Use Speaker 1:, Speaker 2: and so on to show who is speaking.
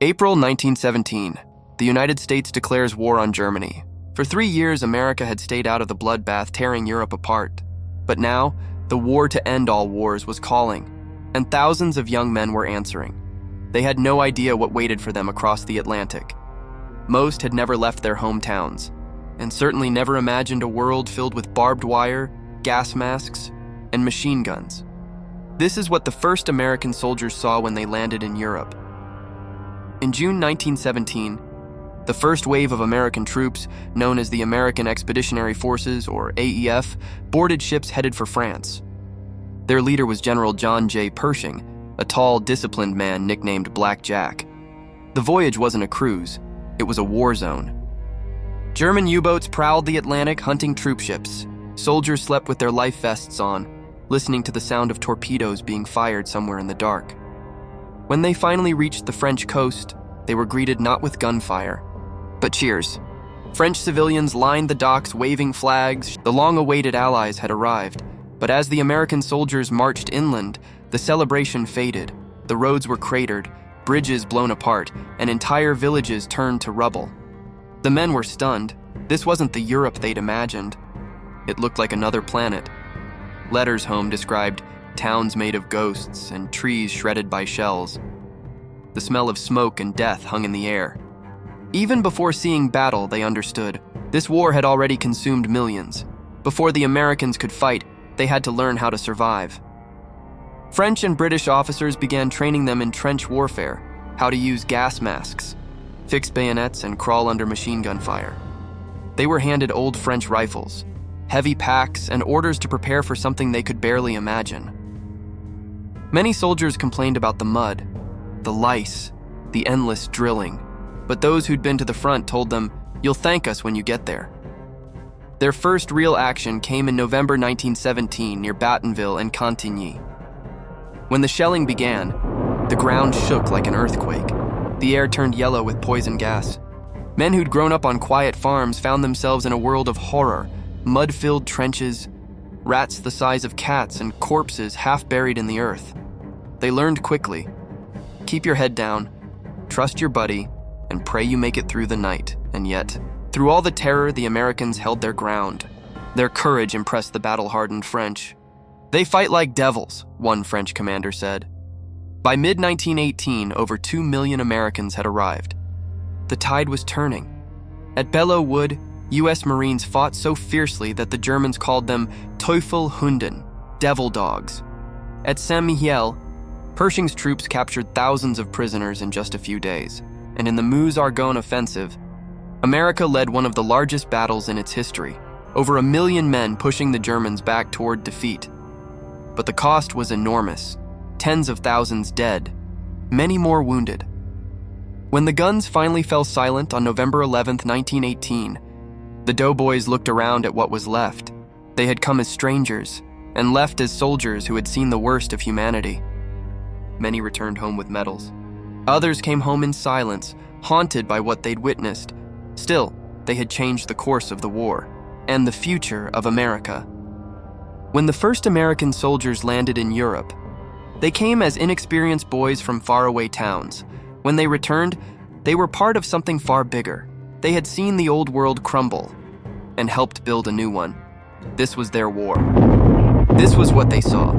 Speaker 1: April 1917. The United States declares war on Germany. For 3 years, America had stayed out of the bloodbath tearing Europe apart. But now, the war to end all wars was calling, and thousands of young men were answering. They had no idea what waited for them across the Atlantic. Most had never left their hometowns, and certainly never imagined a world filled with barbed wire, gas masks, and machine guns. This is what the first American soldiers saw when they landed in Europe. In June 1917, the first wave of American troops, known as the American Expeditionary Forces, or AEF, boarded ships headed for France. Their leader was General John J. Pershing, a tall, disciplined man nicknamed Black Jack. The voyage wasn't a cruise, it was a war zone. German U-boats prowled the Atlantic hunting troop ships. Soldiers slept with their life vests on, listening to the sound of torpedoes being fired somewhere in the dark. When they finally reached the French coast, they were greeted not with gunfire, but cheers. French civilians lined the docks waving flags. The long-awaited Allies had arrived, but as the American soldiers marched inland, the celebration faded. The roads were cratered, bridges blown apart, and entire villages turned to rubble. The men were stunned. This wasn't the Europe they'd imagined. It looked like another planet. Letters home described towns made of ghosts and trees shredded by shells. The smell of smoke and death hung in the air. Even before seeing battle, they understood. This war had already consumed millions. Before the Americans could fight, they had to learn how to survive. French and British officers began training them in trench warfare, how to use gas masks, fix bayonets, and crawl under machine gun fire. They were handed old French rifles, heavy packs, and orders to prepare for something they could barely imagine. Many soldiers complained about the mud, the lice, the endless drilling, but those who'd been to the front told them, "You'll thank us when you get there." Their first real action came in November 1917 near Battenville and Cantigny. When the shelling began, the ground shook like an earthquake. The air turned yellow with poison gas. Men who'd grown up on quiet farms found themselves in a world of horror, mud-filled trenches, rats the size of cats, and corpses half buried in the earth. They learned quickly. Keep your head down, trust your buddy, and pray you make it through the night. And yet, through all the terror, the Americans held their ground. Their courage impressed the battle-hardened French. "They fight like devils," one French commander said. By mid-1918, over 2 million Americans had arrived. The tide was turning. At Belleau Wood, U.S. Marines fought so fiercely that the Germans called them Teufelhunden, devil dogs. At Saint-Mihiel, Pershing's troops captured thousands of prisoners in just a few days. And in the Meuse-Argonne offensive, America led one of the largest battles in its history, over 1 million men pushing the Germans back toward defeat. But the cost was enormous. Tens of thousands dead, many more wounded. When the guns finally fell silent on November 11, 1918, the doughboys looked around at what was left. They had come as strangers and left as soldiers who had seen the worst of humanity. Many returned home with medals. Others came home in silence, haunted by what they'd witnessed. Still, they had changed the course of the war and the future of America. When the first American soldiers landed in Europe, they came as inexperienced boys from faraway towns. When they returned, they were part of something far bigger. They had seen the old world crumble and helped build a new one. This was their war. This was what they saw.